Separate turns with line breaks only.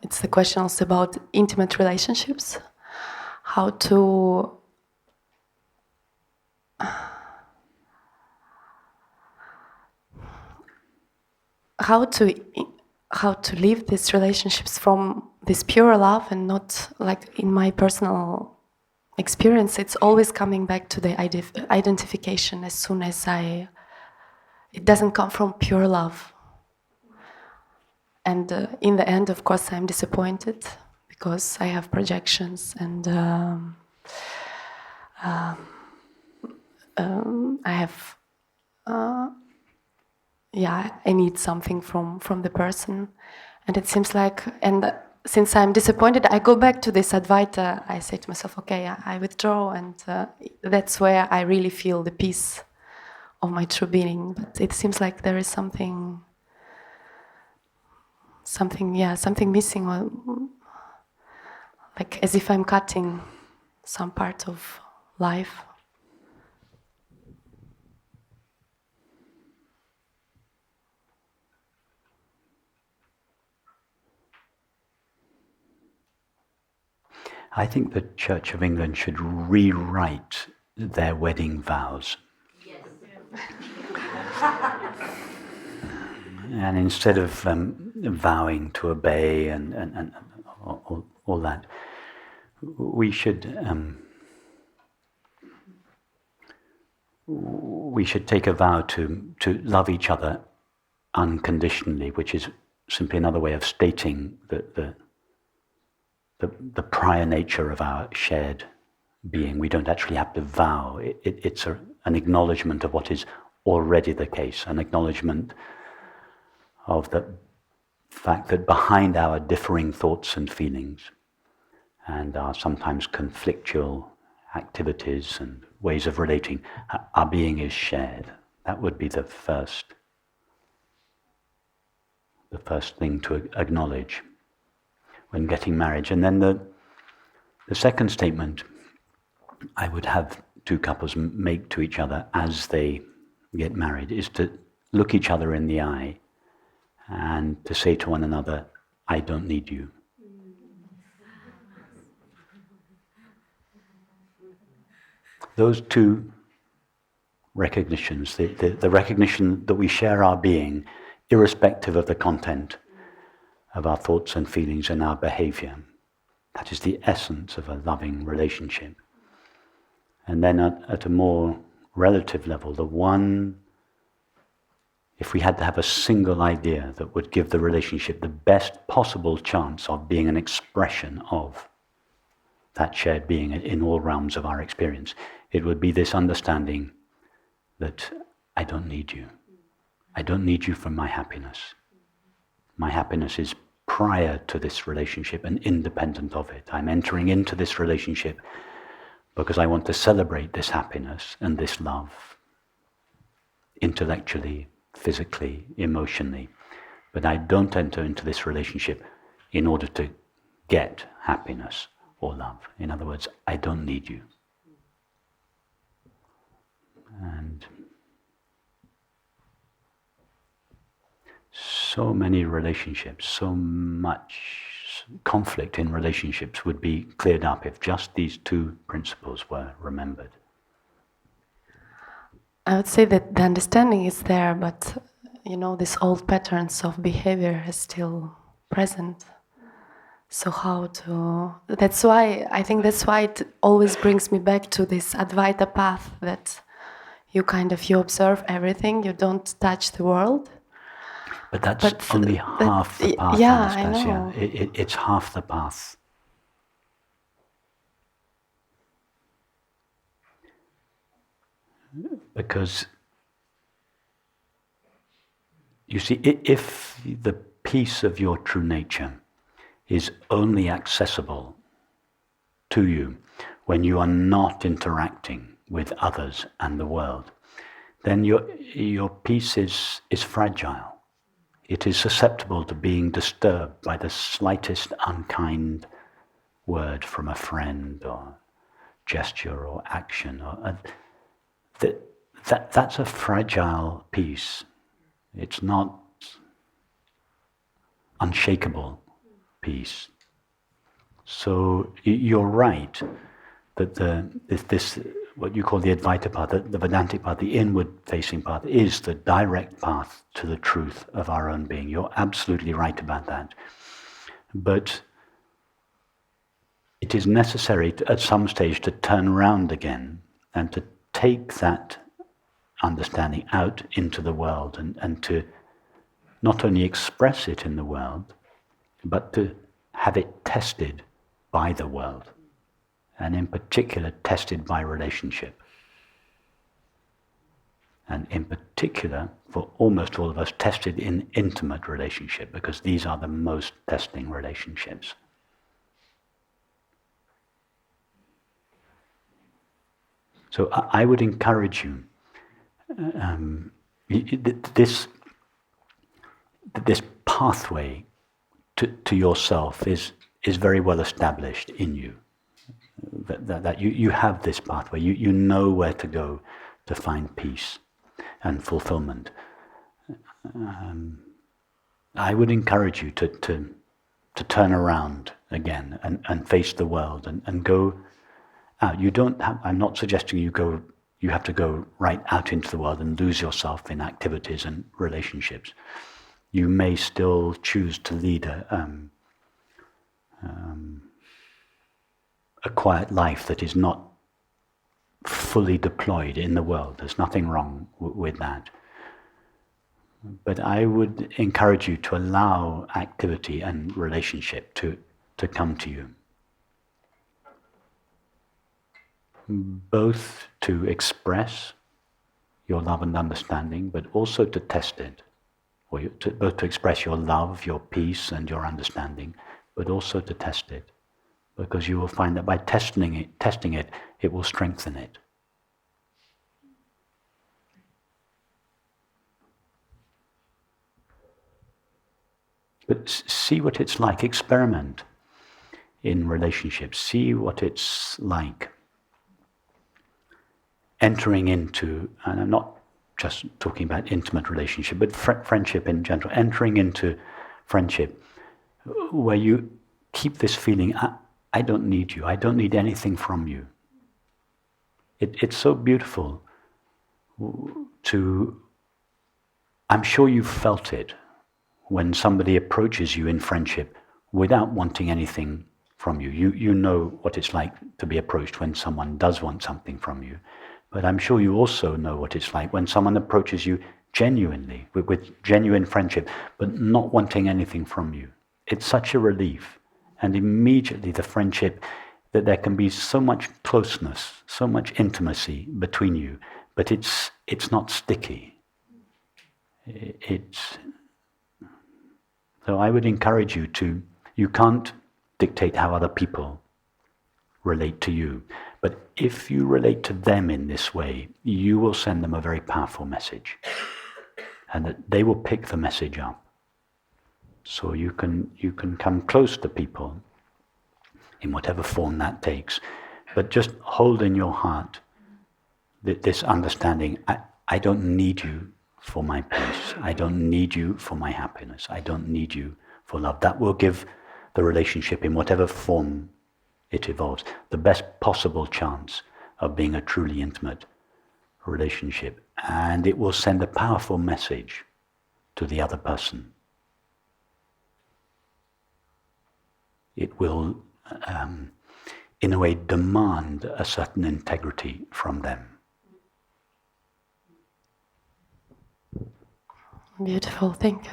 it's the question also about intimate relationships, how to how to how to live these relationships from this pure love, and not like in my personal experience, it's always coming back to the identification as soon as it doesn't come from pure love. And in the end, of course, I'm disappointed because I have projections, and I have, I need something from the person. And it seems like, and since I'm disappointed, I go back to this Advaita. I say to myself, okay, I withdraw, and that's where I really feel the peace of my true being. But it seems like there is something missing, or like as if I'm cutting some part of life.
I think the Church of England should rewrite their wedding vows. Yes. And instead of vowing to obey and all that, we should take a vow to love each other unconditionally, which is simply another way of stating the prior nature of our shared being. We don't actually have to vow. It's an acknowledgement of what is already the case, an acknowledgement of the fact that behind our differing thoughts and feelings and our sometimes conflictual activities and ways of relating, our being is shared. That would be the first thing to acknowledge when getting married. And then the second statement I would have two couples make to each other as they get married is to look each other in the eye and to say to one another, I don't need you. Those two recognitions, the recognition that we share our being, irrespective of the content of our thoughts and feelings and our behavior. That is the essence of a loving relationship. And then at a more relative level, the one, if we had to have a single idea that would give the relationship the best possible chance of being an expression of that shared being in all realms of our experience, it would be this understanding that I don't need you. I don't need you for my happiness. My happiness is prior to this relationship and independent of it. I'm entering into this relationship because I want to celebrate this happiness and this love, intellectually, physically, emotionally. But I don't enter into this relationship in order to get happiness or love. In other words, I don't need you. And so many relationships, so much conflict in relationships would be cleared up if just these two principles were remembered.
I would say that the understanding is there, but these old patterns of behavior are still present. So that's why it always brings me back to this Advaita path, that you observe everything, you don't touch the world.
But that's only half the path, Anastasia. I know. It's half the path. Because, you see, if the peace of your true nature is only accessible to you when you are not interacting with others and the world, then your peace is fragile. It is susceptible to being disturbed by the slightest unkind word from a friend or gesture or action. That's a fragile peace. It's not unshakable peace. So you're right that this what you call the Advaita path, the Vedantic path, the inward-facing path, is the direct path to the truth of our own being. You're absolutely right about that. But it is necessary at some stage to turn around again and to take that understanding out into the world and to not only express it in the world, but to have it tested by the world, and in particular tested by relationship. And in particular, for almost all of us, tested in intimate relationship, because these are the most testing relationships. So I would encourage you, this pathway to yourself is very well established in you. That you have this pathway, you know where to go to find peace and fulfillment. I would encourage you to turn around again and face the world and go out. I'm not suggesting you have to go right out into the world and lose yourself in activities and relationships. You may still choose to lead a quiet life that is not fully deployed in the world. There's nothing wrong with that. But I would encourage you to allow activity and relationship to come to you. Both to express your love and understanding, but also to test it. Both to express your love, your peace, and your understanding, but also to test it. Because you will find that by testing it, it will strengthen it. But see what it's like. Experiment in relationships. See what it's like entering into, and I'm not just talking about intimate relationship, but friendship in general, entering into friendship where you keep this feeling, I don't need you, I don't need anything from you. It's so beautiful I'm sure you've felt it when somebody approaches you in friendship without wanting anything from you. You know what it's like to be approached when someone does want something from you. But I'm sure you also know what it's like when someone approaches you genuinely, with genuine friendship, but not wanting anything from you. It's such a relief. And immediately the friendship, that there can be so much closeness, so much intimacy between you, but it's not sticky. So I would encourage you you can't dictate how other people relate to you. But if you relate to them in this way, you will send them a very powerful message. And that they will pick the message up. So you can come close to people in whatever form that takes. But just hold in your heart this understanding, I don't need you for my peace. I don't need you for my happiness. I don't need you for love. That will give the relationship, in whatever form it evolves, the best possible chance of being a truly intimate relationship. And it will send a powerful message to the other person. It will, in a way, demand a certain integrity from them.
Beautiful, thank you.